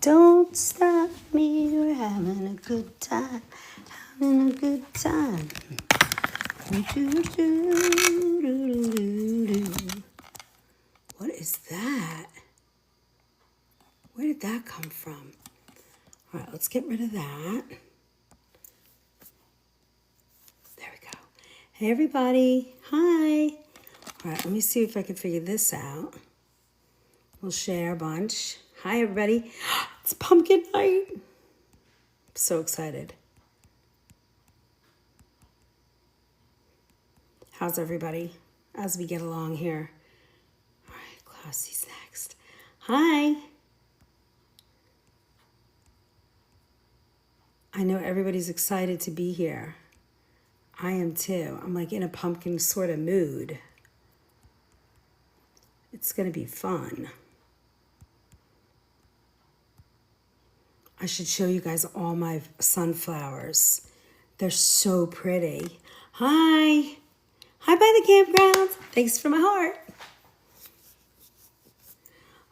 Don't stop me, we're having a good time, having a good time. What is that? Where did that come from? All right, let's get rid of that. There we go. Hey, everybody. Hi. All right, let me see if I can figure this out. We'll share a bunch. Hi, everybody. It's pumpkin night. I'm so excited. How's everybody as we get along here? All right, Clausy's next. Hi. I know everybody's excited to be here. I am too. I'm like in a pumpkin sort of mood. It's going to be fun. I should show you guys all my sunflowers. They're so pretty. Hi. Hi by the campground. Thanks for my heart.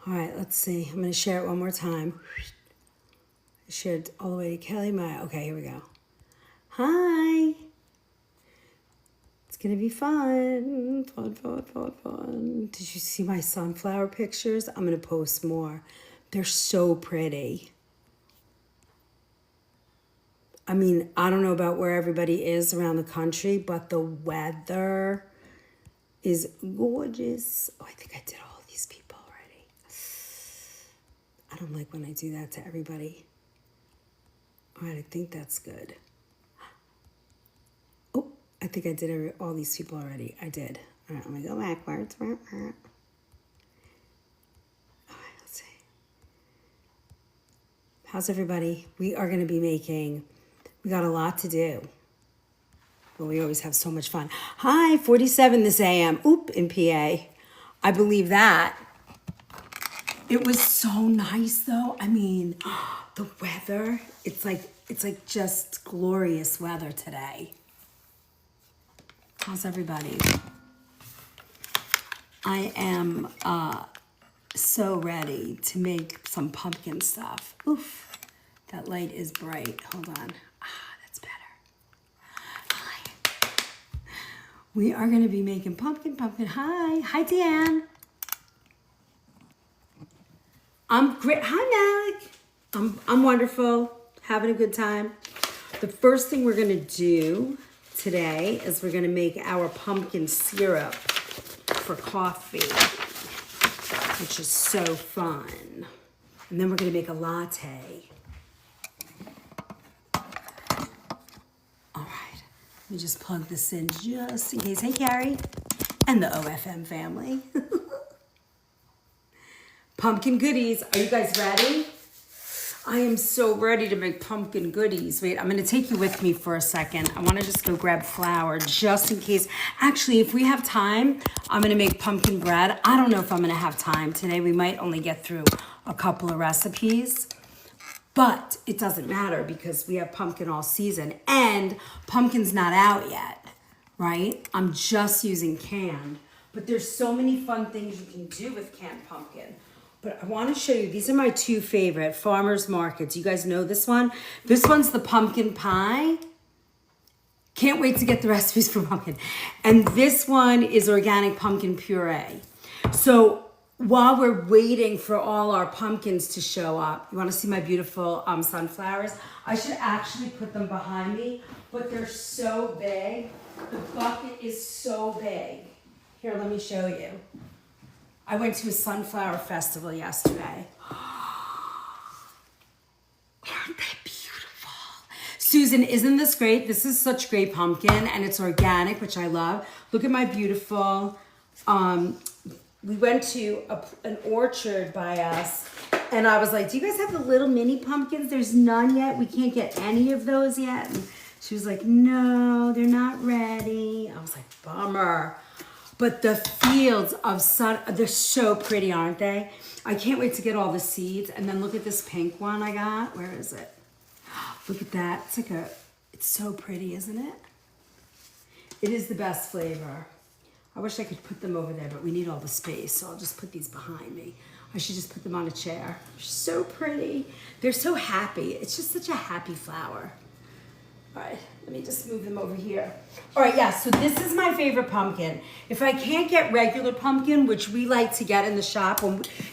All right, let's see. I'm going to share it one more time. I shared all the way to Kelly Maya. Okay, here we go. Hi. It's going to be fun. Fun. Did you see my sunflower pictures? I'm going to post more. They're so pretty. I mean, I don't know about where everybody is around the country, but the weather is gorgeous. Oh, I think I did all of these people already. I don't like when I do that to everybody. All right, I think that's good. Oh, I think I did all these people already. I did. All right, I'm going to go backwards. All right, let's see. How's everybody? We are going to be making... We got a lot to do. But we always have so much fun. Hi, 47 this AM. Oop, in PA. I believe that. It was so nice though. I mean, the weather, it's like just glorious weather today. How's everybody? I am so ready to make some pumpkin stuff. Oof, that light is bright. Hold on. We are going to be making pumpkin. Hi, Deanne. I'm great. Hi, Malik. I'm wonderful. Having a good time. The first thing we're going to do today is we're going to make our pumpkin syrup for coffee, which is so fun. And then we're going to make a latte. Let me just plug this in just in case. Hey, Carrie. And the OFM family. Pumpkin goodies. Are you guys ready? I am so ready to make pumpkin goodies. Wait, I'm going to take you with me for a second. I want to just go grab flour just in case. Actually, if we have time, I'm going to make pumpkin bread. I don't know if I'm going to have time today. We might only get through a couple of recipes. But it doesn't matter because we have pumpkin all season and pumpkin's not out yet, right? I'm just using canned, but there's so many fun things you can do with canned pumpkin. But I want to show you, these are my two favorite farmers markets. You guys know this one? This one's the pumpkin pie. Can't wait to get the recipes for pumpkin. And this one is organic pumpkin puree. So while we're waiting for all our pumpkins to show up, you want to see my beautiful sunflowers? I should actually put them behind me, but they're so big. The bucket is so big. Here, let me show you. I went to a sunflower festival yesterday. Aren't they beautiful? Susan, isn't this great? This is such great pumpkin, and it's organic, which I love. Look at my beautiful... We went to an orchard by us, and I was like, do you guys have the little mini pumpkins? There's none yet. We can't get any of those yet. And she was like, no, they're not ready. I was like, bummer. But the fields of sun, they're so pretty, aren't they? I can't wait to get all the seeds. And then look at this pink one I got. Where is it? Look at that. It's so pretty, isn't it? It is the best flavor. I wish I could put them over there, but we need all the space, so I'll just put these behind me. I should just put them on a chair. They're so pretty. They're so happy. It's just such a happy flower. All right, let me just move them over here. All right, yeah, so this is my favorite pumpkin. If I can't get regular pumpkin, which we like to get in the shop,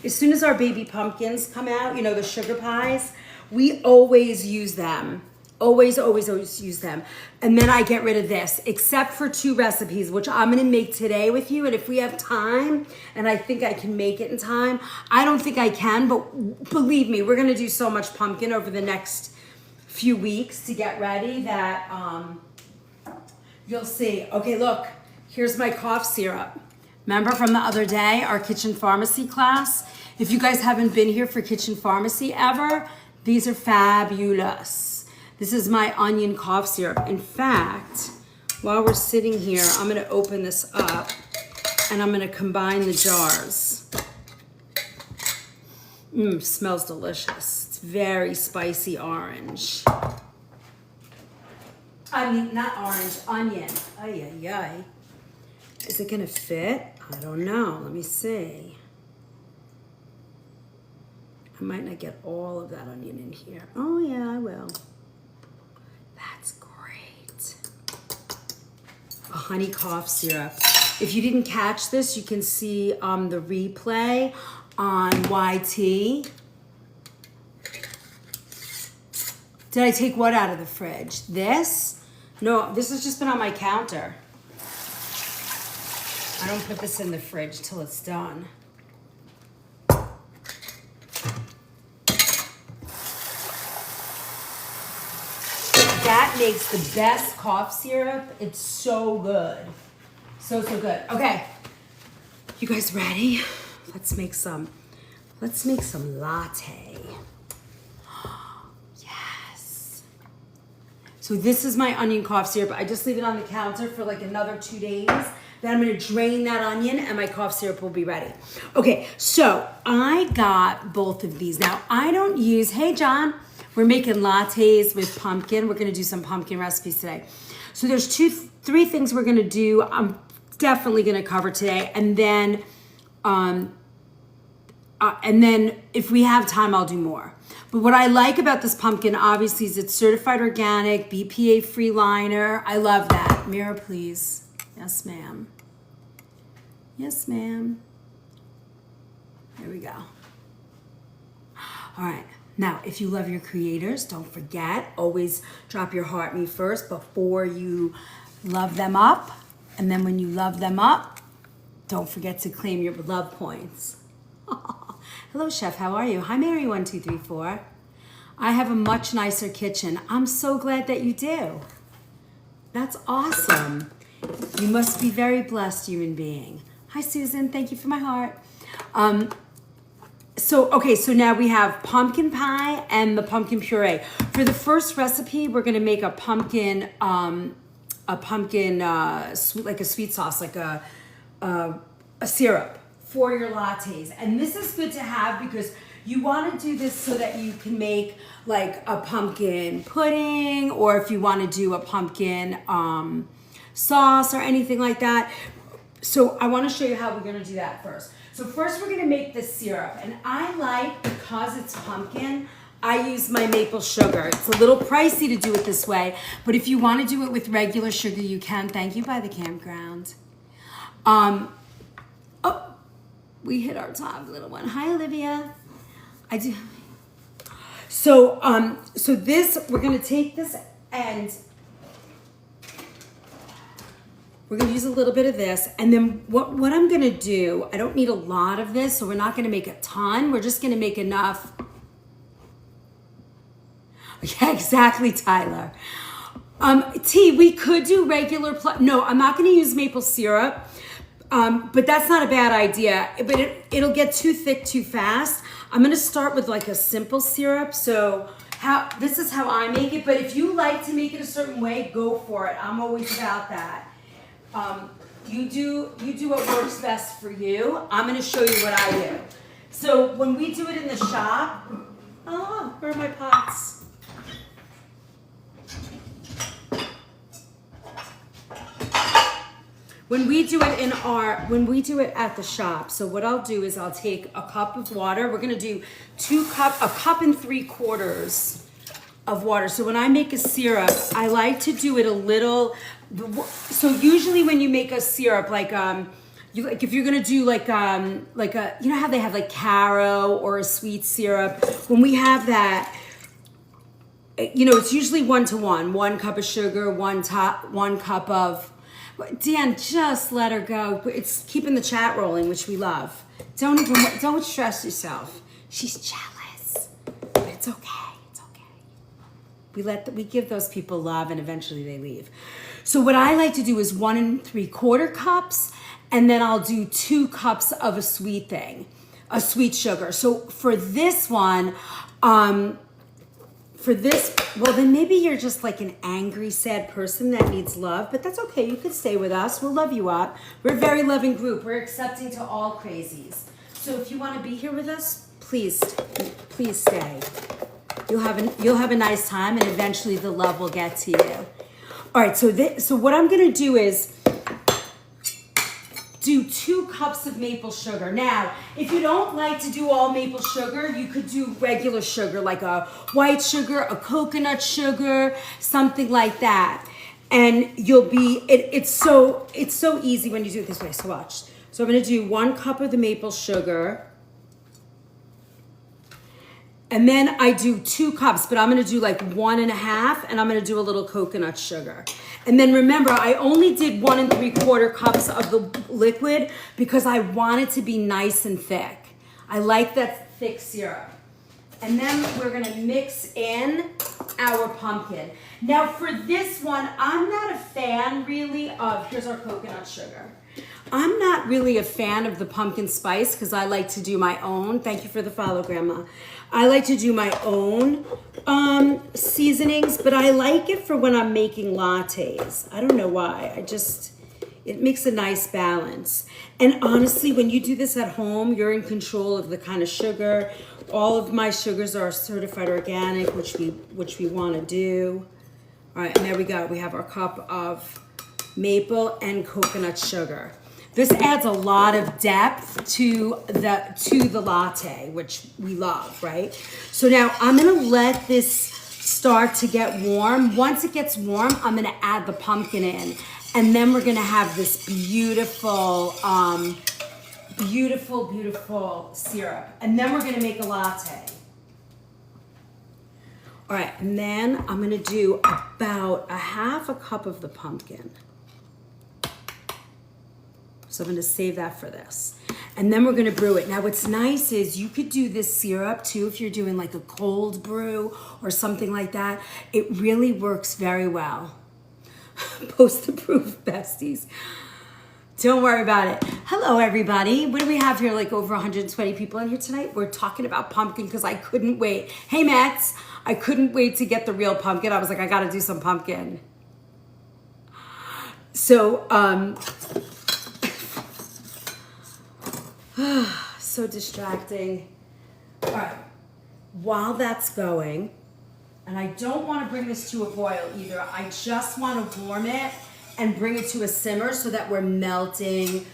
as soon as our baby pumpkins come out, you know, the sugar pies, we always use them. Always, always, always use them. And then I get rid of this, except for 2 recipes, which I'm gonna make today with you. And if we have time, and I think I can make it in time, I don't think I can, but believe me, we're gonna do so much pumpkin over the next few weeks to get ready that you'll see. Okay, look, here's my cough syrup. Remember from the other day, our kitchen pharmacy class? If you guys haven't been here for kitchen pharmacy ever, these are fabulous. This is my onion cough syrup. In fact, while we're sitting here, I'm gonna open this up and I'm gonna combine the jars. Smells delicious. It's very spicy orange. I mean, not orange, onion. Ay, ay, ay. Is it gonna fit? I don't know, let me see. I might not get all of that onion in here. Oh yeah, I will. That's great. A honey cough syrup. If you didn't catch this, you can see the replay on YT. Did I take what out of the fridge? This? No, this has just been on my counter. I don't put this in the fridge till it's done. That makes the best cough syrup. It's so good. So, so good. Okay. You guys ready? Let's make some latte. Yes. So this is my onion cough syrup. I just leave it on the counter for like another 2 days. Then I'm gonna drain that onion and my cough syrup will be ready. Okay, so I got both of these. Now I don't use, hey John, we're making lattes with pumpkin. We're gonna do some pumpkin recipes today. So there's 3 things we're gonna do. I'm definitely gonna cover today. And then if we have time, I'll do more. But what I like about this pumpkin, obviously, is it's certified organic, BPA-free liner. I love that. Mirror, please. Yes, ma'am. Yes, ma'am. There we go. All right. Now, if you love your creators, don't forget, always drop your heart me first before you love them up. And then when you love them up, don't forget to claim your love points. Hello, Chef. How are you? Hi, Mary1234. I have a much nicer kitchen. I'm so glad that you do. That's awesome. You must be very blessed human being. Hi, Susan. Thank you for my heart. So now we have pumpkin pie and the pumpkin puree. For the first recipe, we're gonna make a pumpkin like a sweet sauce, like a syrup for your lattes. And this is good to have because you want to do this so that you can make like a pumpkin pudding, or if you want to do a pumpkin sauce or anything like that. So I want to show you how we're going to do that first. So first we're going to make the syrup, and I like, because it's pumpkin, I use my maple sugar. It's a little pricey to do it this way, but if you want to do it with regular sugar, you can. Thank you by the campground. Oh, we hit our top, little one. Hi, Olivia. I do. So, this, we're going to take this and we're going to use a little bit of this. And then what I'm going to do, I don't need a lot of this, so we're not going to make a ton. We're just going to make enough. Yeah, exactly, Tyler. We could do regular, no, I'm not going to use maple syrup. But that's not a bad idea, but it'll get too thick too fast. I'm gonna start with like a simple syrup. So this is how I make it, but if you like to make it a certain way, go for it. I'm always about that. You do what works best for you. I'm gonna show you what I do. So when we do it in the shop, oh, where are my pots? When we do it at the shop, so what I'll do is I'll take a cup of water. We're gonna do a cup and 3/4 of water. So when I make a syrup, I like to do it a little. So usually when you make a syrup, if you're gonna do like a, you know how they have like Caro or a sweet syrup. When we have that, it's usually 1-to-1. 1 cup of sugar, 1 cup of. Dan, just let her go. It's keeping the chat rolling, which we love. Don't stress yourself. She's jealous, but it's okay. It's okay. We give those people love, and eventually they leave. So what I like to do is 1 3/4 cups, and then I'll do 2 cups of a sweet sugar. So for this one, well, then maybe you're just like an angry, sad person that needs love, but that's okay. You could stay with us. We'll love you up. We're a very loving group. We're accepting to all crazies. So if you want to be here with us, please stay. You'll have a nice time, and eventually the love will get to you. All right. So what I'm gonna do is do 2 cups of maple sugar. Now, if you don't like to do all maple sugar, you could do regular sugar, like a white sugar, a coconut sugar, something like that. And it's so easy when you do it this way. So watch. So I'm gonna do 1 cup of the maple sugar. And then I do 2 cups, but I'm gonna do like 1.5, and I'm gonna do a little coconut sugar. And then remember, I only did 1 3/4 cups of the liquid because I want it to be nice and thick. I like that thick syrup. And then we're gonna mix in our pumpkin. Now for this one, I'm not a fan really of, here's our coconut sugar. I'm not really a fan of the pumpkin spice because I like to do my own. Thank you for the follow, Grandma. I like to do my own seasonings, but I like it for when I'm making lattes. I don't know why. It makes a nice balance. And honestly, when you do this at home, you're in control of the kind of sugar. All of my sugars are certified organic, which we want to do. All right, and there we go. We have our cup of maple and coconut sugar. This adds a lot of depth to the latte, which we love, right? So now I'm gonna let this start to get warm. Once it gets warm, I'm gonna add the pumpkin in, and then we're gonna have this beautiful, beautiful syrup. And then we're gonna make a latte. All right, and then I'm gonna do about 1/2 cup of the pumpkin. So I'm gonna save that for this. And then we're gonna brew it. Now what's nice is you could do this syrup too if you're doing like a cold brew or something like that. It really works very well. Post-approved besties. Don't worry about it. Hello everybody. What do we have here? Like over 120 people in here tonight. We're talking about pumpkin because I couldn't wait. Hey Mats, I couldn't wait to get the real pumpkin. I was like, I gotta do some pumpkin. So, so distracting. All right, while that's going, and I don't want to bring this to a boil either. I just want to warm it and bring it to a simmer so that we're melting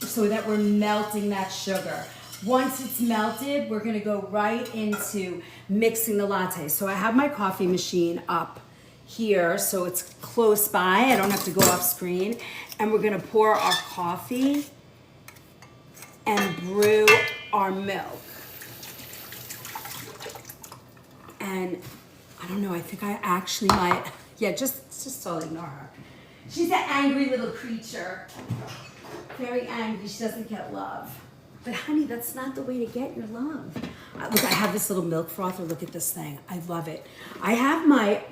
that sugar. Once it's melted, we're gonna go right into mixing the latte. So I have my coffee machine up here, so it's close by. I don't have to go off screen. And we're gonna pour our coffee and brew our milk. And I don't know, I think I actually might, yeah, just totally ignore her. She's an angry little creature. Very angry, she doesn't get love. But honey, that's not the way to get your love. Look, I have this little milk frother. Look at this thing. I love it. I have my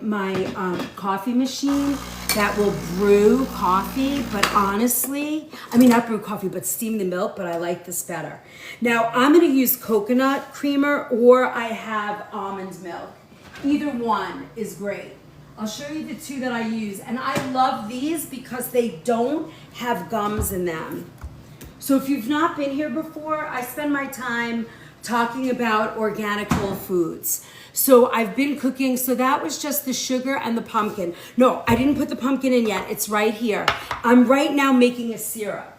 coffee machine that will brew coffee, but honestly, I mean, not brew coffee, but steam the milk, but I like this better. Now, I'm gonna use coconut creamer or I have almond milk. Either one is great. I'll show you the two that I use. And I love these because they don't have gums in them. So if you've not been here before, I spend my time talking about organic whole foods. So I've been cooking, so that was just the sugar and the pumpkin. No, I didn't put the pumpkin in yet, it's right here. I'm right now making a syrup.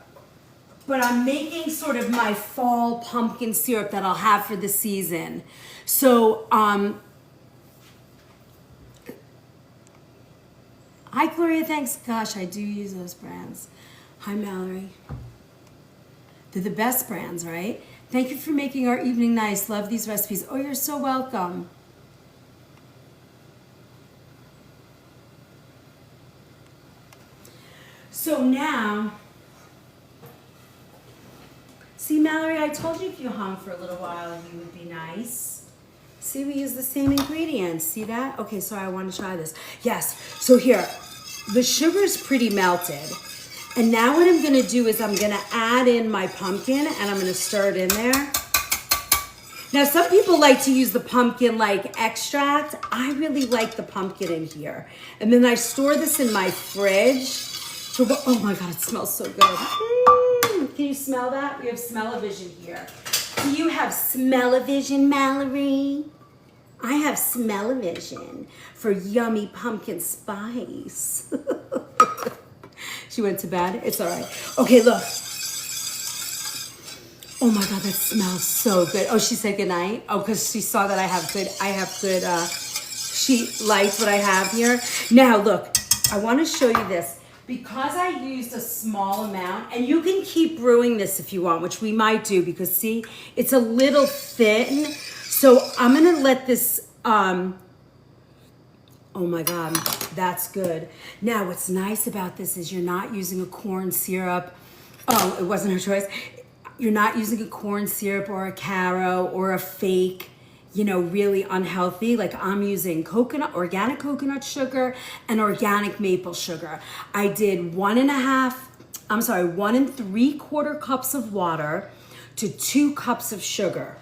But I'm making sort of my fall pumpkin syrup that I'll have for the season. So, hi Gloria, thanks. Gosh, I do use those brands. Hi Mallory. They're the best brands, right? Thank you for making our evening nice. Love these recipes. Oh, you're so welcome. So now, see Mallory, I told you if you hung for a little while, you would be nice. See, we use the same ingredients. See that? Okay, so I want to try this. Yes, so here, the sugar's pretty melted. And now what I'm gonna do is I'm gonna add in my pumpkin and I'm gonna stir it in there. Now some people like to use the pumpkin like extract. I really like the pumpkin in here. And then I store this in my fridge. Oh my God, it smells so good. Can you smell that? We have smell-o-vision here. Do you have smell-o-vision, Mallory? I have smell-o-vision for yummy pumpkin spice. She went to bed. It's all right. Okay, look. Oh my God, that smells so good. Oh, she said goodnight. Oh, because she saw that I have good, she likes what I have here. Now, look, I want to show you this. Because I used a small amount, and you can keep brewing this if you want, which we might do because see, it's a little thin. So I'm going to let this, oh my God, that's good. Now, what's nice about this is you're not using a corn syrup. Oh, it wasn't her choice. You're not using a corn syrup or a Caro or a fake, you know, really unhealthy. Like I'm using organic coconut sugar and organic maple sugar. I did 1 3/4 cups of water to 2 cups of sugar.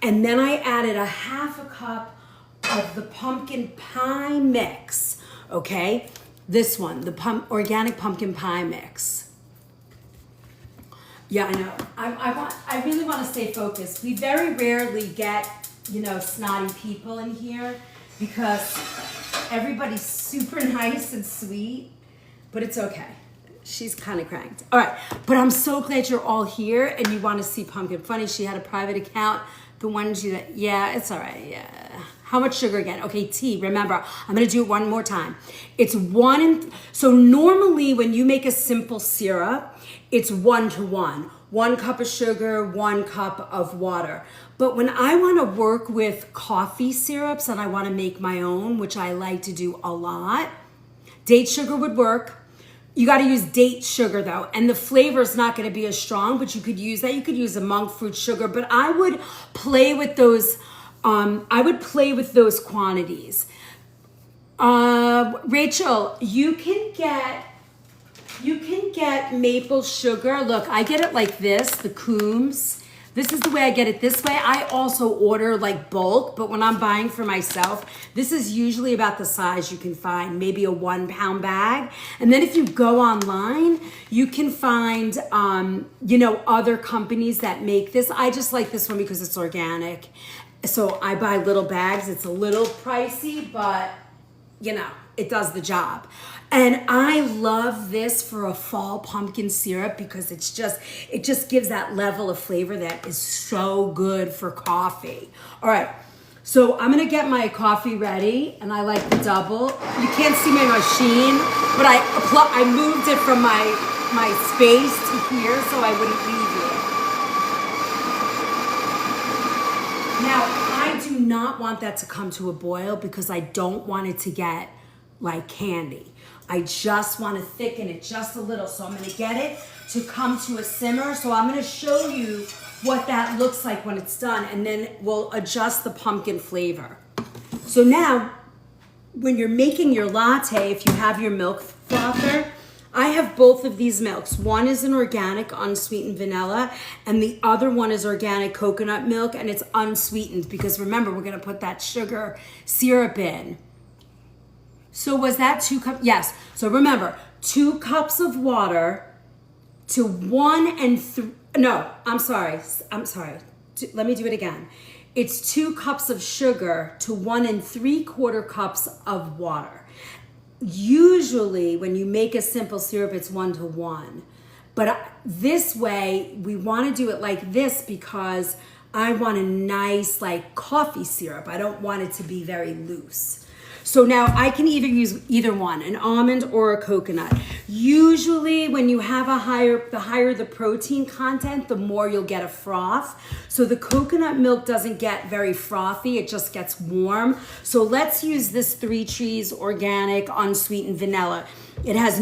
And then I added 1/2 cup of the pumpkin pie mix, okay? This one, the organic pumpkin pie mix. Yeah, I know. I really want to stay focused. We very rarely get, you know, snotty people in here because everybody's super nice and sweet, but it's okay. She's kind of cranked. All right, but I'm so glad you're all here and you want to see Pumpkin Funny. She had a private account. The ones you that, yeah, it's all right, yeah. How much sugar again? Okay, tea, remember, I'm gonna do it one more time. It's so normally when you make a simple syrup, it's 1 to 1. 1 cup of sugar, 1 cup of water. But when I wanna work with coffee syrups and I wanna make my own, which I like to do a lot, date sugar would work. You got to use date sugar though, and the flavor is not going to be as strong, but you could use that. You could use a monk fruit sugar, but I would play with those. I would play with those quantities. Rachel, you can get maple sugar. Look, I get it like this, the Coombs. This is the way I get it this way. I also order like bulk, but when I'm buying for myself, this is usually about the size you can find, maybe a 1 pound bag. And then if you go online, you can find, you know, other companies that make this. I just like this one because it's organic. So I buy little bags. It's a little pricey, but you know, it does the job. And I love this for a fall pumpkin syrup because it just gives that level of flavor that is so good for coffee. All right, so I'm gonna get my coffee ready, and I like the double. You can't see my machine, but I moved it from my space to here so I wouldn't leave it. Now, I do not want that to come to a boil because I don't want it to get like candy. I just want to thicken it just a little. So I'm going to get it to come to a simmer. So I'm going to show you what that looks like when it's done, and then we'll adjust the pumpkin flavor. So now, when you're making your latte, if you have your milk frother, I have both of these milks. One is an organic unsweetened vanilla, and the other one is organic coconut milk, and it's unsweetened because remember, we're going to put that sugar syrup in. So was that 2 cups? Yes. So remember, 2 cups of water to 1 and 3. No, I'm sorry. let me do it again. It's 2 cups of sugar to 1 3/4 cups of water. Usually when you make a simple syrup, it's 1 to 1. But this way, we want to do it like this because I want a nice like coffee syrup. I don't want it to be very loose. So now I can either use either one, an almond or a coconut. Usually when you have the higher the protein content, the more you'll get a froth. So the coconut milk doesn't get very frothy, it just gets warm. So let's use this 3 Trees Organic Unsweetened Vanilla. It has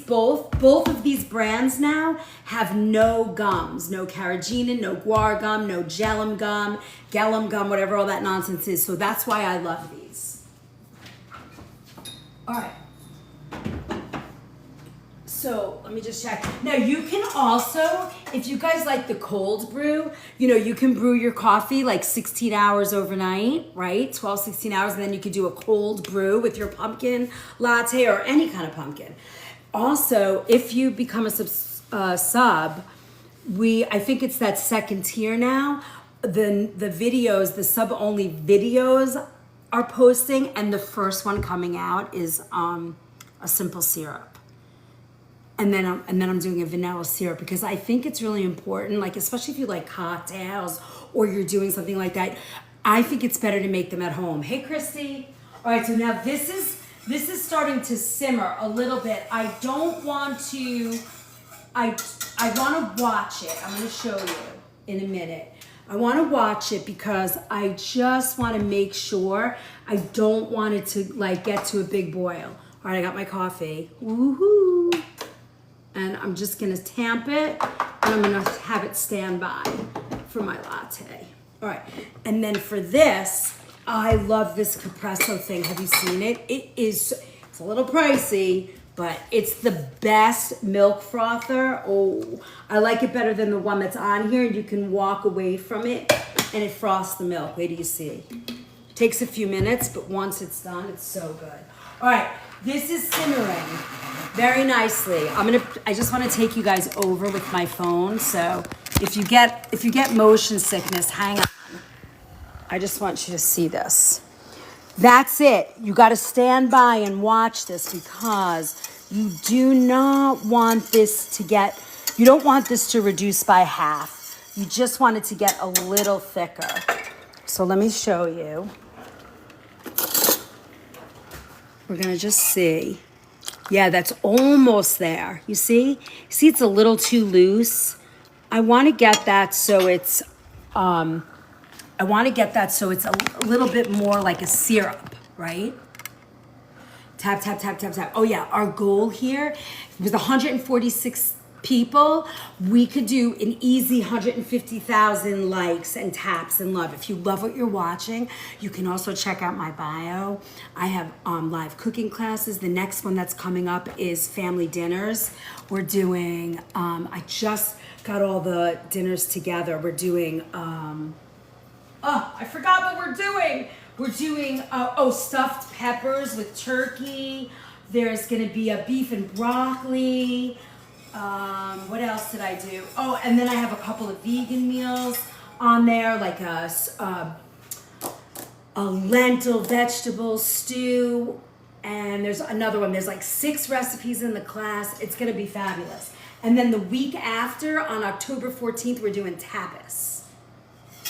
both of these brands now have no gums, no carrageenan, no guar gum, no gelum gum, whatever all that nonsense is. So that's why I love these. All right. So let me just check. Now you can also, if you guys like the cold brew, you can brew your coffee like 16 hours overnight, right? 12, 16 hours, and then you could do a cold brew with your pumpkin latte or any kind of pumpkin. Also, if you become a sub, I think it's that second tier now, the videos, the sub-only videos are posting, and the first one coming out is a simple syrup. And then I'm doing a vanilla syrup because I think it's really important, like especially if you like cocktails or you're doing something like that. I think it's better to make them at home. Hey, Christy. All right, so now this is starting to simmer a little bit. I don't want to. I want to watch it. I'm going to show you in a minute. I want to watch it because I just want to make sure. I don't want it to like get to a big boil. All right, I got my coffee. Woohoo! And I'm just gonna tamp it, and I'm gonna have it stand by for my latte. All right, and then for this, I love this Capresso thing. Have you seen it? It's a little pricey, but it's the best milk frother. Oh, I like it better than the one that's on here. You can walk away from it, and it froths the milk. Wait till you see. Takes a few minutes, but once it's done, it's so good. All right, this is simmering very nicely. I just want to take you guys over with my phone. So if you get motion sickness, hang on. I just want you to see this. That's it. You got to stand by and watch this because you do not want this you don't want this to reduce by half. You just want it to get a little thicker. So let me show you. We're going to just see. Yeah, that's almost there. You see? See, it's a little too loose. I want to get that so it's a little bit more like a syrup, right? Tap, tap, tap, tap, tap. Oh yeah, our goal here was 146 people. We could do an easy 150,000 likes and taps and love. If you love what you're watching, you can also check out my bio. I have live cooking classes. The next one that's coming up is family dinners. We're doing, I just got all the dinners together. We're doing, I forgot what we're doing. We're doing, stuffed peppers with turkey. There's gonna be a beef and broccoli. What else did I do? Oh, and then I have a couple of vegan meals on there, like a lentil vegetable stew. And there's another one. There's like 6 recipes in the class. It's gonna be fabulous. And then the week after, on October 14th, we're doing tapas.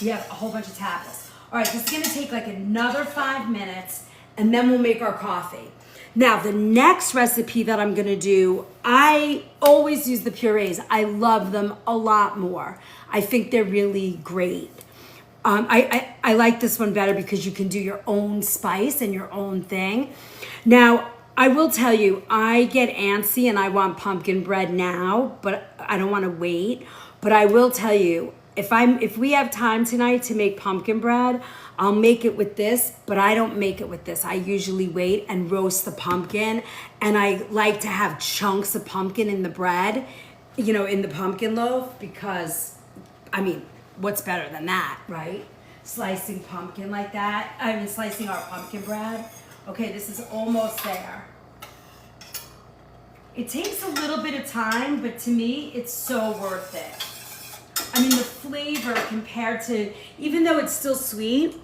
We have a whole bunch of tapas. All right, this is gonna take like another 5 minutes, and then we'll make our coffee. Now, the next recipe that I'm gonna do, I always use the purees. I love them a lot more. I think they're really great. I like this one better because you can do your own spice and your own thing. Now, I will tell you, I get antsy and I want pumpkin bread now, but I don't wanna wait. But I will tell you, if we have time tonight to make pumpkin bread, I'll make it with this, but I don't make it with this. I usually wait and roast the pumpkin, and I like to have chunks of pumpkin in the bread, in the pumpkin loaf, because, what's better than that, right? Slicing pumpkin like that. Slicing our pumpkin bread. Okay, this is almost there. It takes a little bit of time, but to me, it's so worth it. I mean, the flavor compared to, even though it's still sweet,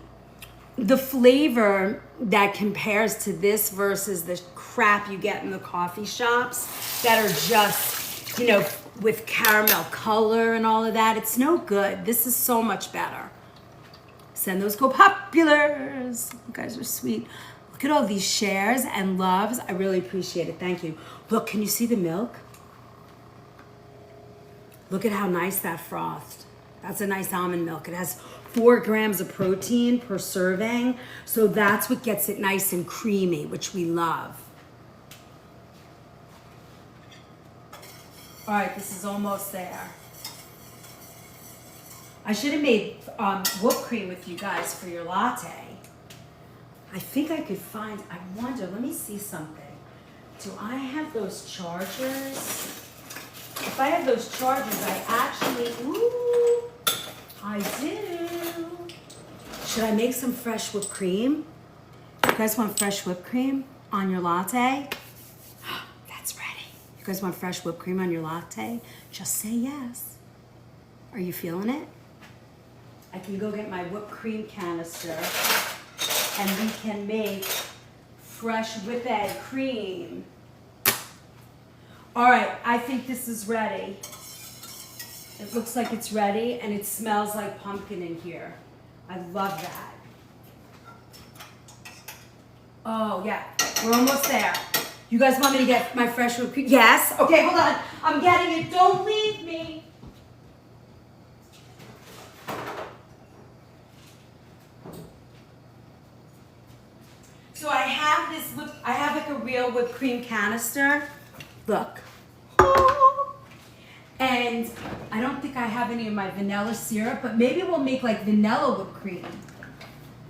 the flavor that compares to this versus the crap you get in the coffee shops that are just, you know, with caramel color and all of that, it's no good. This is so much better. Send those go-populars. You guys are sweet. Look at all these shares and loves. I really appreciate it. Thank you. Look, can you see the milk? Look at how nice that frothed. That's a nice almond milk. It has 4 grams of protein per serving. So that's what gets it nice and creamy, which we love. All right, this is almost there. I should have made whipped cream with you guys for your latte. I think I could find, I wonder, let me see something. Do I have those chargers? If I have those chargers, I actually, ooh, I do. Should I make some fresh whipped cream? You guys want fresh whipped cream on your latte? That's ready. You guys want fresh whipped cream on your latte? Just say yes. Are you feeling it? I can go get my whipped cream canister and we can make fresh whipped cream. All right, I think this is ready. It looks like it's ready and it smells like pumpkin in here. I love that. Oh yeah, we're almost there. You guys want me to get my fresh whipped cream? Yes, okay, hold on. I'm getting it, don't leave me. So I have this, I have like a real whipped cream canister. Look. And I don't think I have any of my vanilla syrup, but maybe we'll make like vanilla whipped cream.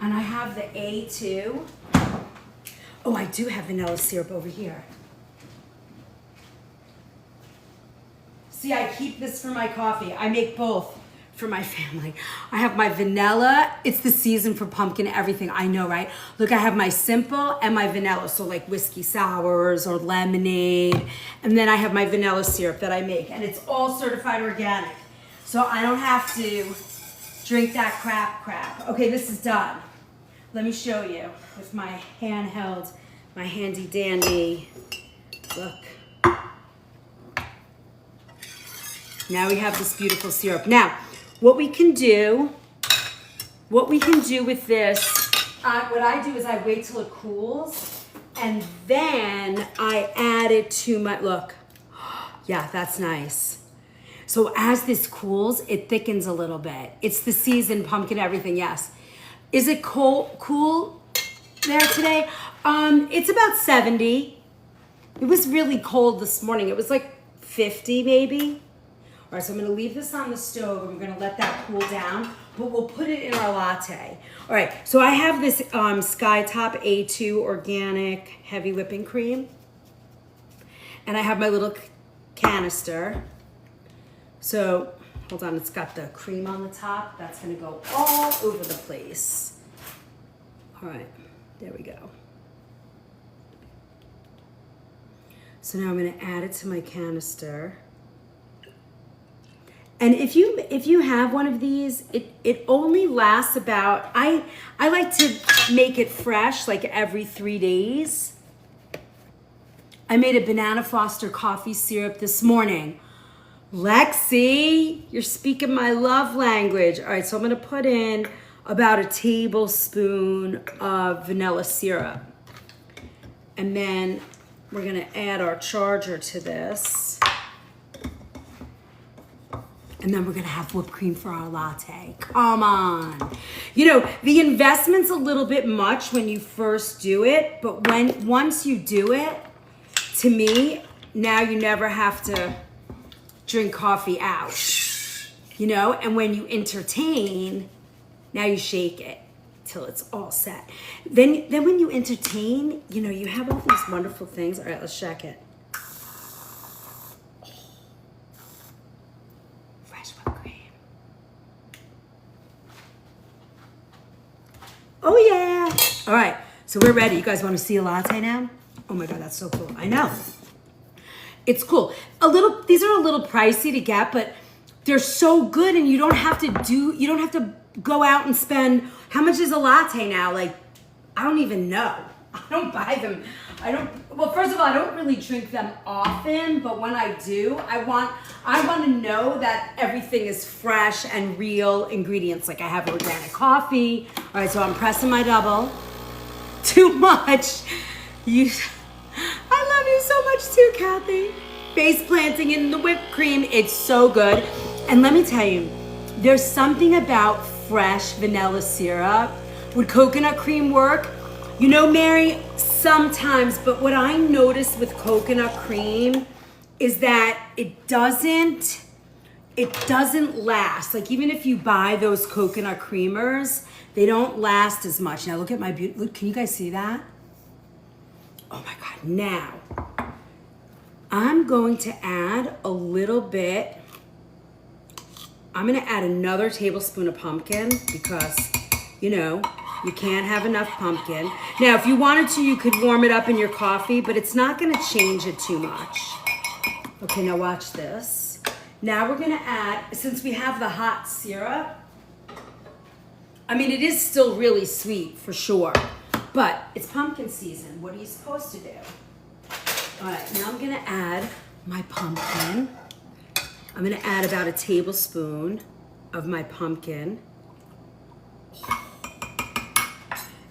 And I have the A2. Oh, I do have vanilla syrup over here. See, I keep this for my coffee. I make both for my family. I have my vanilla. It's the season for pumpkin everything. I know, right? Look, I have my simple and my vanilla. So like whiskey sours or lemonade. And then I have my vanilla syrup that I make. And it's all certified organic. So I don't have to drink that crap. Okay, this is done. Let me show you with my handheld, my handy dandy. Look. Now we have this beautiful syrup. Now, what we can do with this, what I do is I wait till it cools and then I add it to my, look, yeah, that's nice. So as this cools, it thickens a little bit. It's the season, pumpkin, everything, yes. Is it cool there today? It's about 70. It was really cold this morning. It was like 50 maybe. All right, so I'm gonna leave this on the stove and we're gonna let that cool down, but we'll put it in our latte. All right, so I have this Sky Top A2 organic heavy whipping cream. And I have my little canister. So, hold on, it's got the cream on the top. That's gonna go all over the place. All right, there we go. So now I'm gonna add it to my canister. And if you have one of these, it only lasts about, I like to make it fresh like every 3 days. I made a Banana Foster coffee syrup this morning. Lexi, you're speaking my love language. All right, so I'm gonna put in about a tablespoon of vanilla syrup. And then we're gonna add our charger to this. And then we're gonna have whipped cream for our latte. Come on. You know, the investment's a little bit much when you first do it, but once you do it, to me, now you never have to drink coffee out. You know, and when you entertain, now you shake it till it's all set. Then when you entertain, you know, you have all these wonderful things. All right, let's check it. Oh yeah. All right, so we're ready. You guys want to see a latte now? Oh my God, that's so cool. I know. It's cool. These are a little pricey to get, but they're so good, and you don't have to go out and spend, how much is a latte now? Like, I don't even know. I don't buy them. Well, first of all, I don't really drink them often, but when I do, I want to know that everything is fresh and real ingredients. Like I have organic coffee. All right, so I'm pressing my double. Too much. I love you so much too, Kathy. Face planting in the whipped cream. It's so good. And let me tell you, there's something about fresh vanilla syrup. Would coconut cream work? You know, Mary, sometimes, but what I notice with coconut cream is that it doesn't last. Like even if you buy those coconut creamers, they don't last as much. Now look at my beauty. Look, can you guys see that? Oh my God. Now, I'm going to add a little bit. I'm going to add another tablespoon of pumpkin because, you know, you can't have enough pumpkin. Now, if you wanted to, you could warm it up in your coffee, but it's not going to change it too much. Okay, now watch this. Now we're going to add, since we have the hot syrup, I mean, it is still really sweet for sure, but it's pumpkin season. What are you supposed to do? All right, now I'm going to add my pumpkin. I'm going to add about a tablespoon of my pumpkin.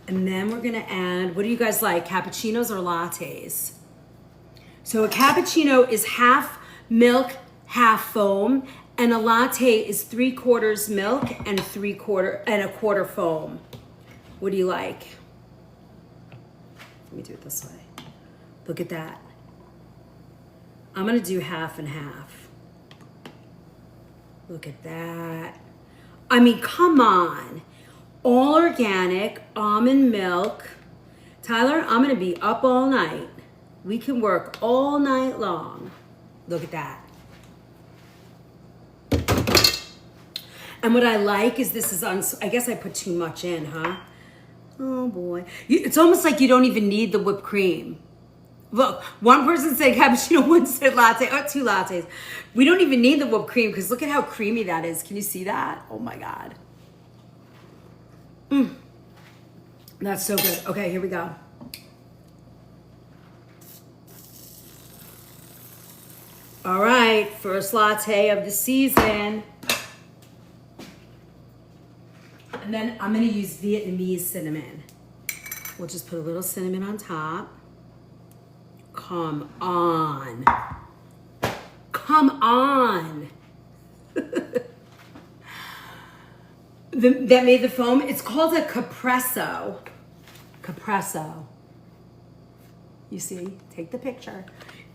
And then we're gonna add, what do you guys like, cappuccinos or lattes? So a cappuccino is half milk, half foam, and a latte is 3/4 milk and a quarter foam. What do you like? Let me do it this way. Look at that. I'm gonna do half and half. Look at that. I mean, come on. All organic, almond milk. Tyler, I'm gonna be up all night. We can work all night long. Look at that. And what I like is this is I guess I put too much in, huh? Oh boy. It's almost like you don't even need the whipped cream. Look, one person said cappuccino, one said latte, or 2 lattes. We don't even need the whipped cream because look at how creamy that is. Can you see that? Oh my God. That's so good. Okay, here we go. All right, first latte of the season. And then I'm gonna use Vietnamese cinnamon. We'll just put a little cinnamon on top. Come on. Come on. That made the foam. It's called a Capresso. Capresso. You see? Take the picture.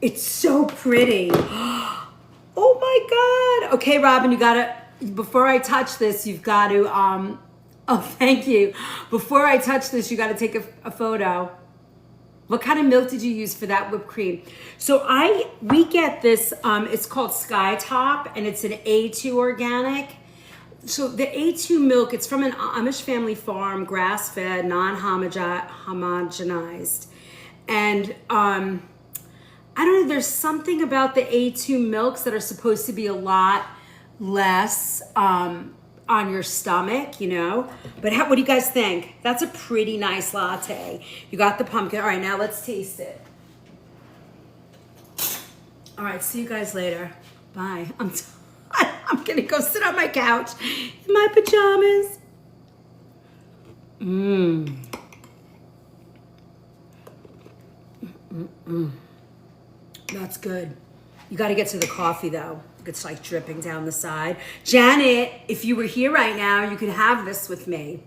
It's so pretty. Oh my God. Okay, Robin, you gotta, before I touch this, you've got to, oh, thank you. Before I touch this, you gotta take a photo. What kind of milk did you use for that whipped cream? So we get this, it's called Sky Top, and it's an A2 organic. So the A2 milk, it's from an Amish family farm, grass-fed, non-homogenized. And I don't know, there's something about the A2 milks that are supposed to be a lot less on your stomach, you know? But what do you guys think? That's a pretty nice latte. You got the pumpkin. All right, now let's taste it. All right, see you guys later. Bye. I'm gonna go sit on my couch in my pajamas. That's good. You gotta get to the coffee though. It's like dripping down the side. Janet, if you were here right now, you could have this with me.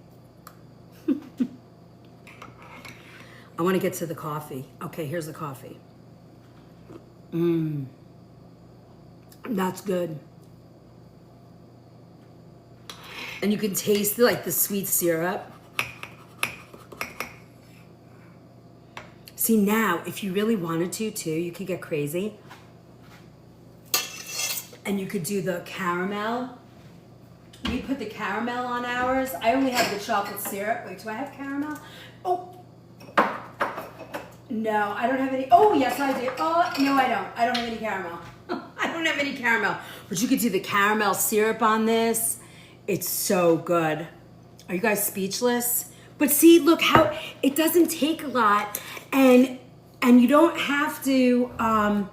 I wanna get to the coffee. Okay, here's the coffee. That's good. And you can taste like the sweet syrup. See now, if you really wanted to too, you could get crazy. And you could do the caramel. We put the caramel on ours. I only have the chocolate syrup. Wait, do I have caramel? Oh. No, I don't have any. Oh, yes, I do. Oh, no, I don't. I don't have any caramel. I don't don't have any caramel. But you could do the caramel syrup on this. It's so good. Are you guys speechless? But see, look how it doesn't take a lot, and you don't have to, I'm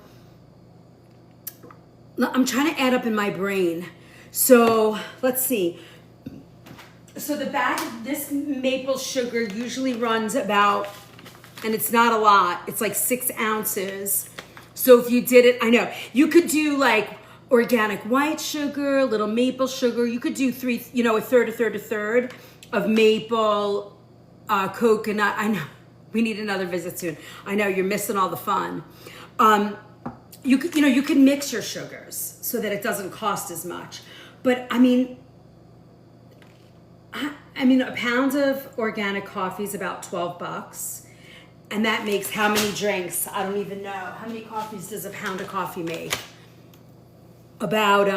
trying to add up in my brain. So let's see. So the bag of this maple sugar usually runs about, and it's not a lot, it's like 6 ounces. So if you did it, I know, you could do like organic white sugar, little maple sugar. You could do three, you know, a third of maple, coconut. I know, we need another visit soon. I know, you're missing all the fun. You could mix your sugars so that it doesn't cost as much. But I mean, a pound of organic coffee is about $12. And that makes how many drinks? I don't even know. How many coffees does a pound of coffee make? About,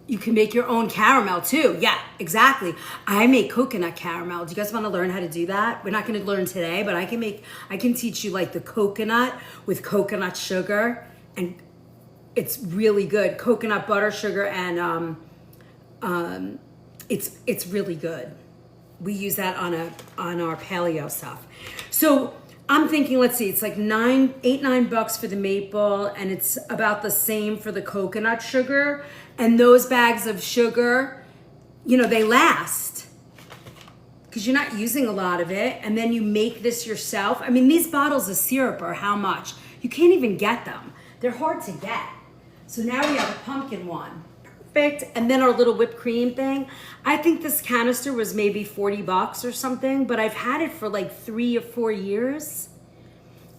you can make your own caramel too. Yeah, exactly. I make coconut caramel. Do you guys want to learn how to do that? We're not going to learn today, but I can teach you like the coconut with coconut sugar, and it's really good. Coconut butter sugar, and it's really good. We use that on our paleo stuff. So I'm thinking, let's see, it's like $9 for the maple, and it's about the same for the coconut sugar. And those bags of sugar, you know, they last because you're not using a lot of it. And then you make this yourself. I mean, these bottles of syrup are how much? You can't even get them. They're hard to get. So now we have a pumpkin one. Perfect. And then our little whipped cream thing. I think this canister was maybe $40 or something, but I've had it for like 3 or 4 years.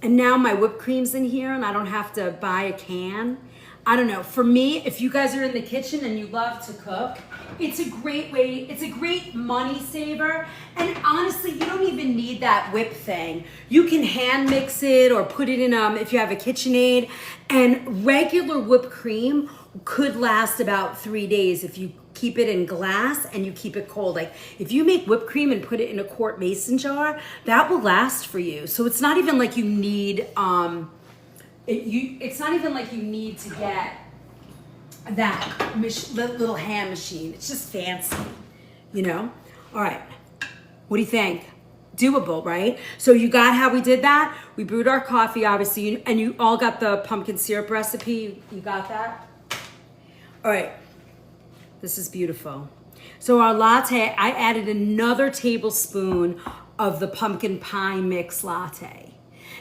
And now my whipped cream's in here and I don't have to buy a can. I don't know. For me, if you guys are in the kitchen and you love to cook, it's a great way, it's a great money saver. And honestly, you don't even need that whip thing. You can hand mix it or put it in, if you have a KitchenAid. And regular whipped cream could last about 3 days if you keep it in glass and you keep it cold. Like if you make whipped cream and put it in a quart mason jar, that will last for you. So it's not even like you need, it's not even like you need to get that little hand machine. It's just fancy, you know? All right, what do you think? Doable, right? So you got how we did that? We brewed our coffee, obviously, and you all got the pumpkin syrup recipe. You got that? All right, this is beautiful. So our latte, I added another tablespoon of the pumpkin pie mix latte.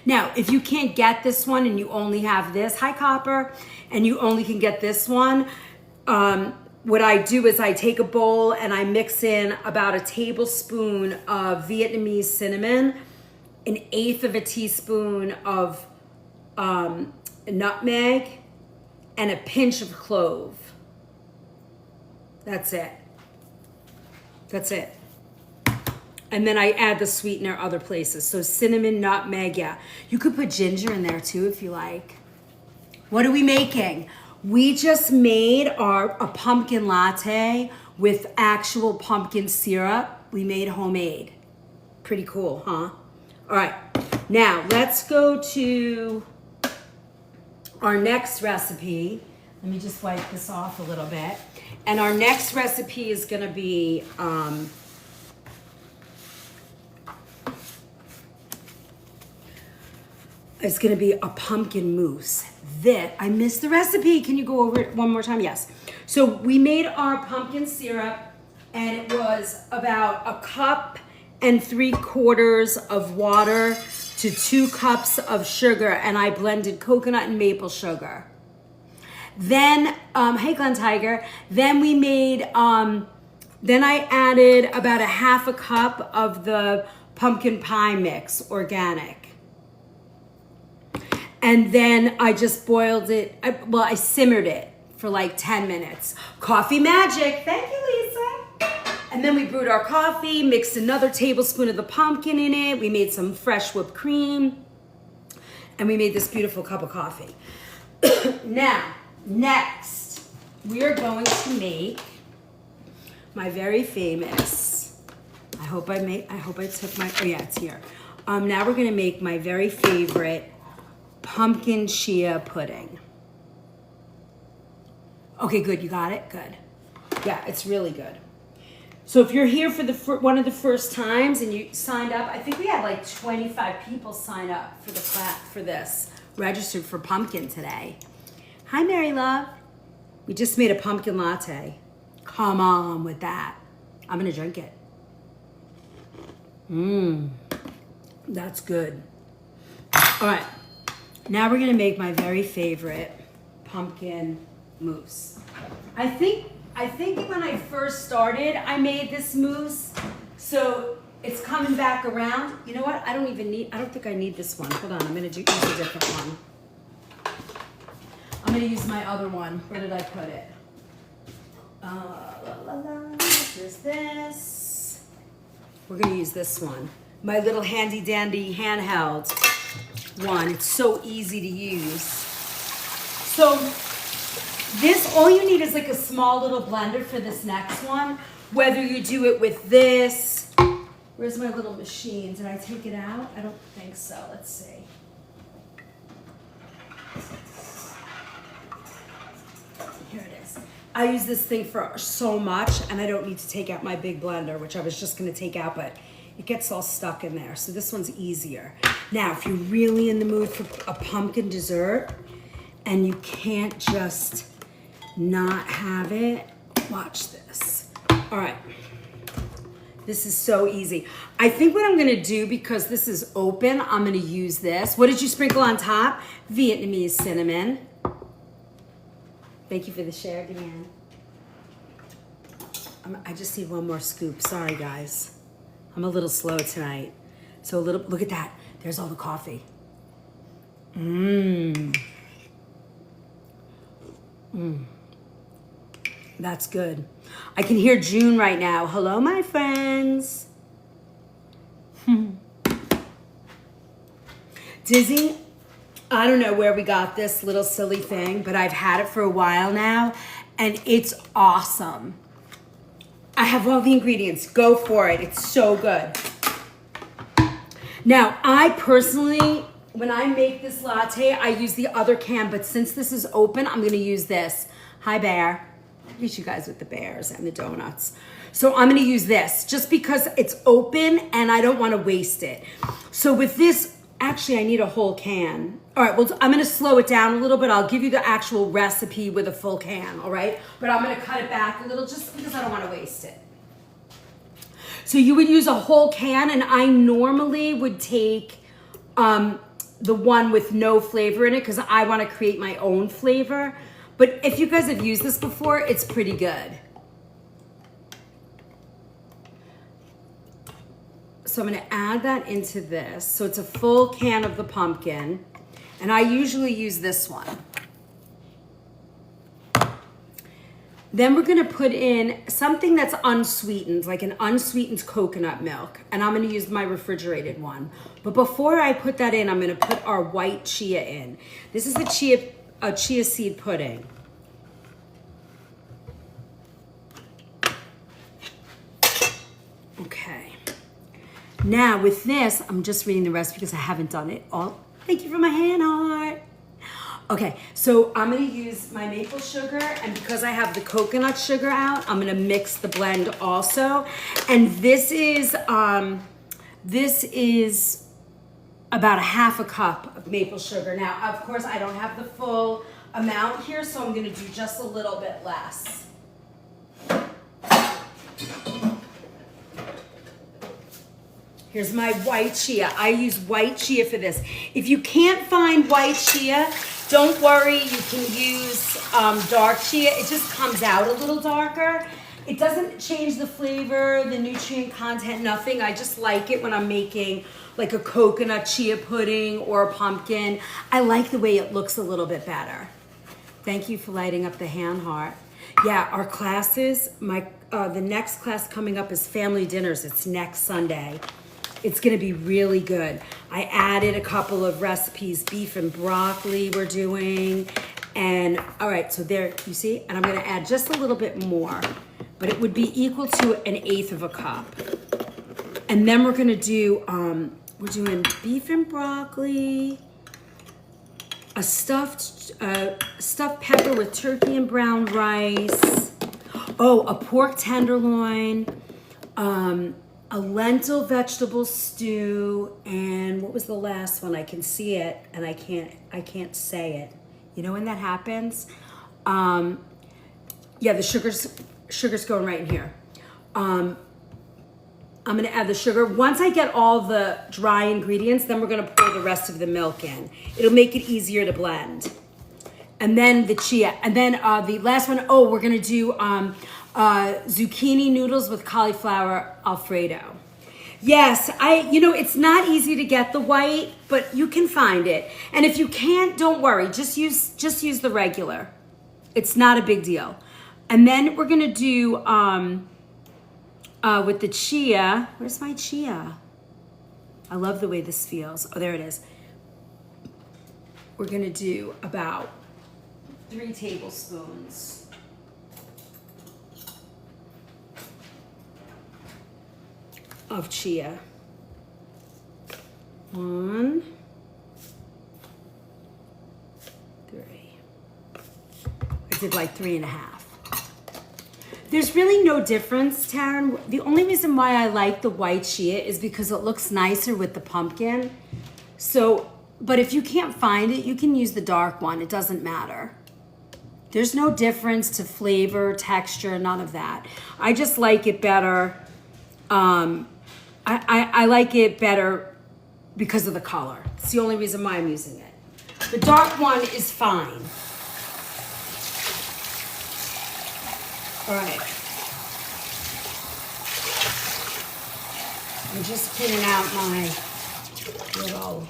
Now, if you can't get this one and you only have this, hi Copper, and you only can get this one, what I do is I take a bowl and I mix in about a tablespoon of Vietnamese cinnamon, 1/8 of a teaspoon of nutmeg, and a pinch of clove. That's it. That's it. And then I add the sweetener other places. So cinnamon, nutmeg, yeah. You could put ginger in there too if you like. What are we making? We just made a pumpkin latte with actual pumpkin syrup. We made homemade. Pretty cool, huh? All right, now let's go to our next recipe. Let me just wipe this off a little bit. And our next recipe is gonna be, it's gonna be a pumpkin mousse. I missed the recipe. Can you go over it one more time? Yes. So we made our pumpkin syrup and it was about 1.75 cups of water to 2 cups of sugar, and I blended coconut and maple sugar. Then, hey Glen Tiger, then we made, then I added about 1/2 cup of the pumpkin pie mix, organic. And then I just boiled it, I simmered it for like 10 minutes. Coffee magic, thank you, Lisa. And then we brewed our coffee, mixed another tablespoon of the pumpkin in it. We made some fresh whipped cream, and we made this beautiful cup of coffee. Now, next, we are going to make my very famous, I hope I took my, oh yeah, it's here. Now we're gonna make my very favorite pumpkin chia pudding. Okay, good. You got it? Good. Yeah, it's really good. So if you're here for one of the first times and you signed up, I think we had like 25 people sign up for this, registered for pumpkin today. Hi, Mary Love. We just made a pumpkin latte. Come on with that. I'm gonna drink it. That's good. All right, now we're gonna make my very favorite pumpkin mousse. I think when I first started, I made this mousse, so it's coming back around. You know what? I don't think I need this one. Hold on, I'm gonna use a different one. I'm gonna use my other one. Where did I put it? Here's this. We're gonna use this one. My little handy dandy handheld one. It's so easy to use. So this, all you need is like a small little blender for this next one. Whether you do it with this. Where's my little machine? Did I take it out? I don't think so. Let's see. Here it is. I use this thing for so much, and I don't need to take out my big blender, which I was just gonna take out, but it gets all stuck in there. So this one's easier. Now, if you're really in the mood for a pumpkin dessert and you can't just not have it, watch this. All right. This is so easy. I think what I'm gonna do, because this is open, I'm gonna use this. What did you sprinkle on top? Vietnamese cinnamon. Thank you for the share, Deanne. I just need one more scoop. Sorry, guys. I'm a little slow tonight. So look at that. There's all the coffee. That's good. I can hear June right now. Hello, my friends. Dizzy, I don't know where we got this little silly thing, but I've had it for a while now, and it's awesome. I have all the ingredients. Go for it. It's so good. Now, I personally, when I make this latte, I use the other can, but since this is open, I'm going to use this. Hi, Bear. I get you guys with the bears and the donuts. So I'm going to use this just because it's open and I don't want to waste it. So with this, actually, I need a whole can. All right, well, I'm going to slow it down a little bit. I'll give you the actual recipe with a full can, all right? But I'm going to cut it back a little just because I don't want to waste it. So you would use a whole can, and I normally would take the one with no flavor in it because I want to create my own flavor. But if you guys have used this before, it's pretty good. So I'm going to add that into this. So it's a full can of the pumpkin. And I usually use this one. Then we're going to put in something that's unsweetened, like an unsweetened coconut milk. And I'm going to use my refrigerated one. But before I put that in, I'm going to put our white chia in. This is a chia seed pudding. Okay. Now with this, I'm just reading the recipe because I haven't done it all. Thank you for my hand heart. Okay, so I'm gonna use my maple sugar, and because I have the coconut sugar out, I'm gonna mix the blend also. And this is about a half a cup of maple sugar. Now, of course, I don't have the full amount here, so I'm gonna do just a little bit less. Here's my white chia. I use white chia for this. If you can't find white chia, don't worry, you can use dark chia. It just comes out a little darker. It doesn't change the flavor, the nutrient content, nothing. I just like it when I'm making like a coconut chia pudding or a pumpkin. I like the way it looks a little bit better. Thank you for lighting up the hand heart. Yeah, our classes, the next class coming up is family dinners. It's next Sunday. It's gonna be really good. I added a couple of recipes, beef and broccoli we're doing. And all right, so there, you see? And I'm gonna add just a little bit more, but it would be equal to 1/8 of a cup. And then we're gonna do, we're doing beef and broccoli. a stuffed pepper with turkey and brown rice. Oh, a pork tenderloin, a lentil vegetable stew, and what was the last one? I can see it and I can't say it. You know when that happens? Yeah, the sugar's going right in here. I'm gonna add the sugar. Once I get all the dry ingredients, then we're gonna pour the rest of the milk in. It'll make it easier to blend. And then the chia, and then the last one, we're gonna do zucchini noodles with cauliflower Alfredo. Yes, it's not easy to get the white, but you can find it. And if you can't, don't worry, just use the regular. It's not a big deal. And then we're gonna do, with the chia, where's my chia? I love the way this feels. Oh, there it is. We're gonna do about 3 tablespoons. Of chia. 1, 3. I did like 3.5. There's really no difference, Taryn. The only reason why I like the white chia is because it looks nicer with the pumpkin. So, but if you can't find it, you can use the dark one. It doesn't matter. There's no difference to flavor, texture, none of that. I just like it better. I like it better because of the color. It's the only reason why I'm using it. The dark one is fine. All right. I'm just cleaning out my little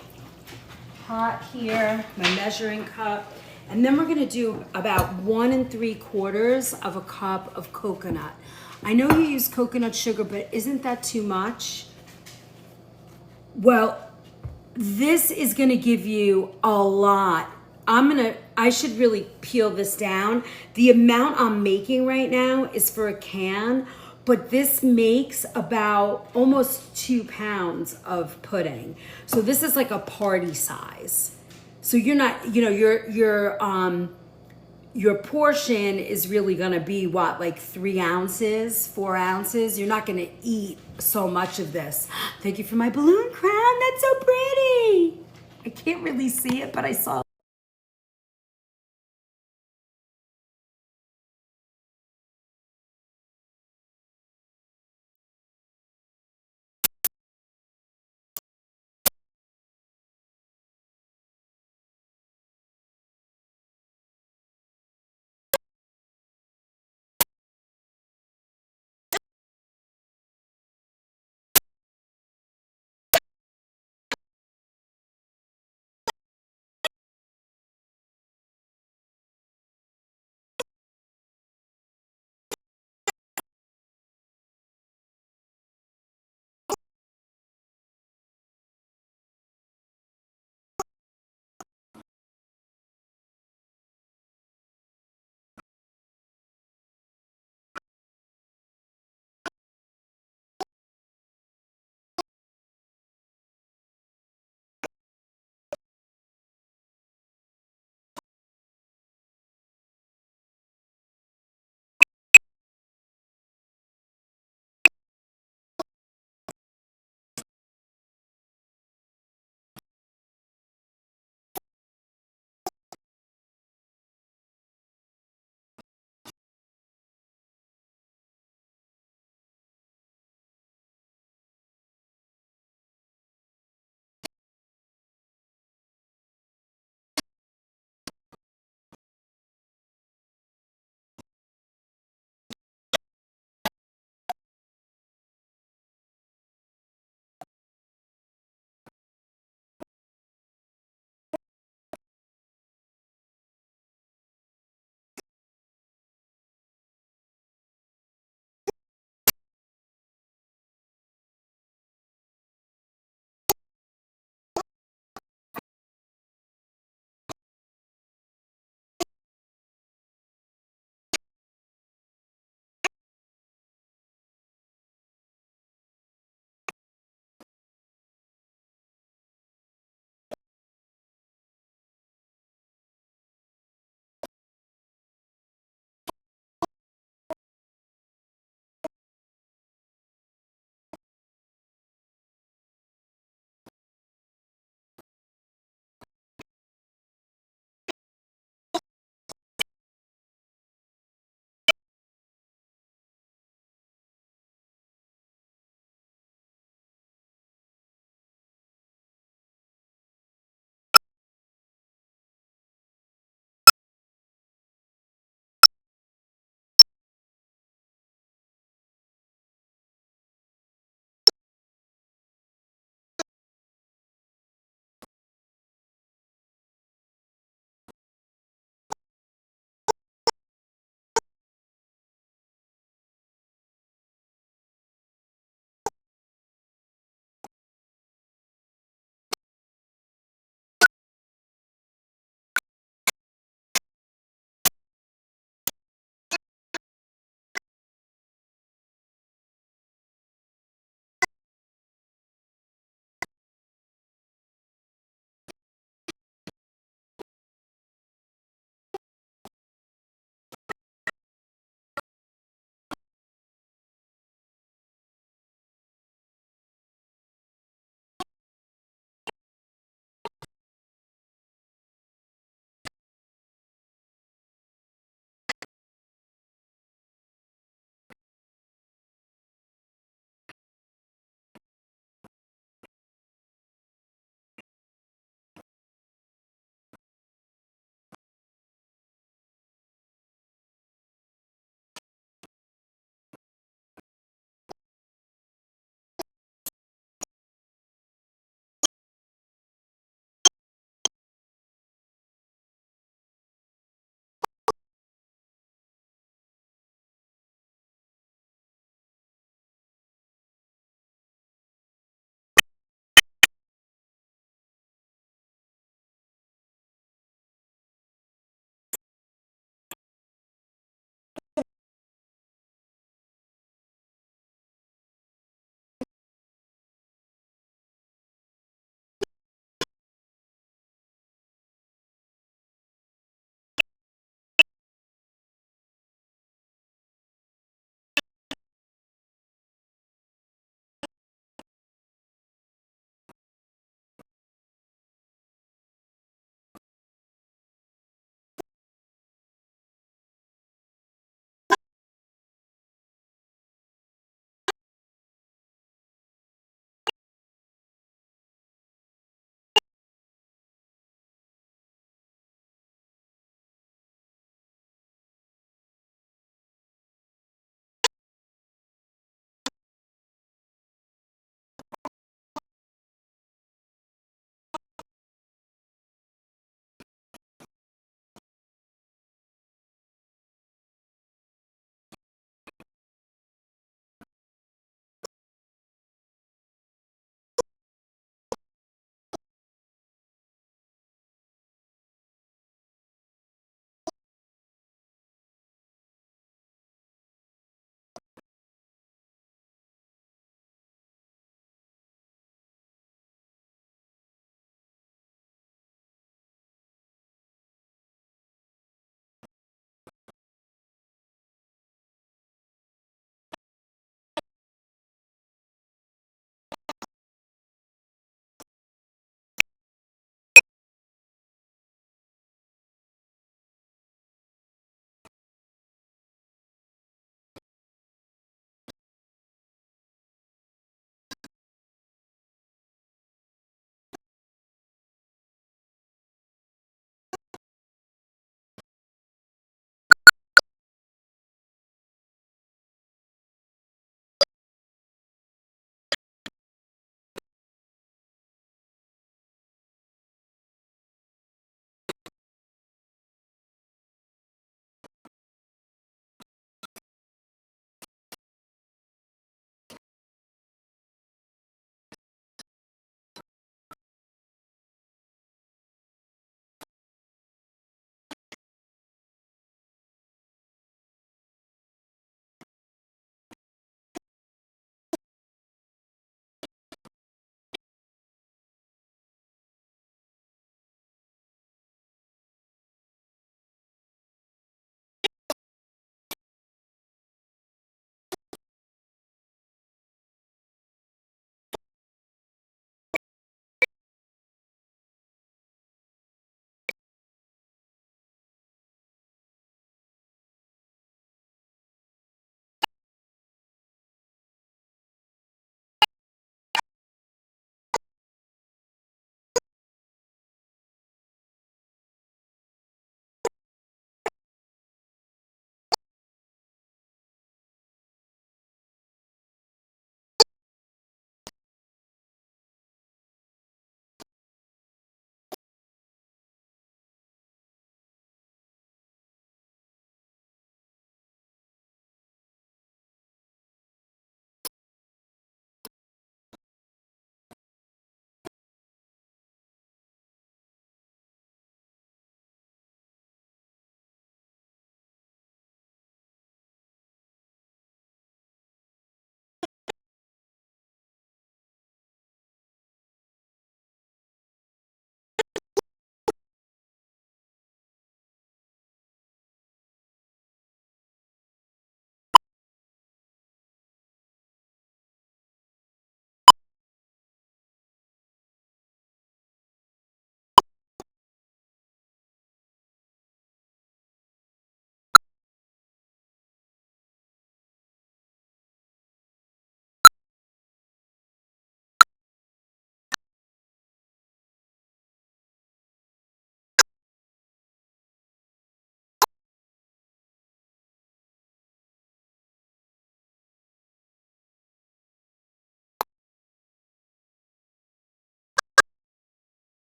pot here, my measuring cup. And then we're gonna do about 1 3/4 of a cup of coconut. I know you use coconut sugar, but isn't that too much? Well, this is gonna give you a lot. I should really peel this down. The amount I'm making right now is for a can, but this makes about almost 2 pounds of pudding. So this is like a party size. So you're not, your portion is really gonna be what, like 3 ounces, 4 ounces? You're not gonna eat so much of this. Thank you for my balloon crown, that's so pretty. I can't really see it, but I saw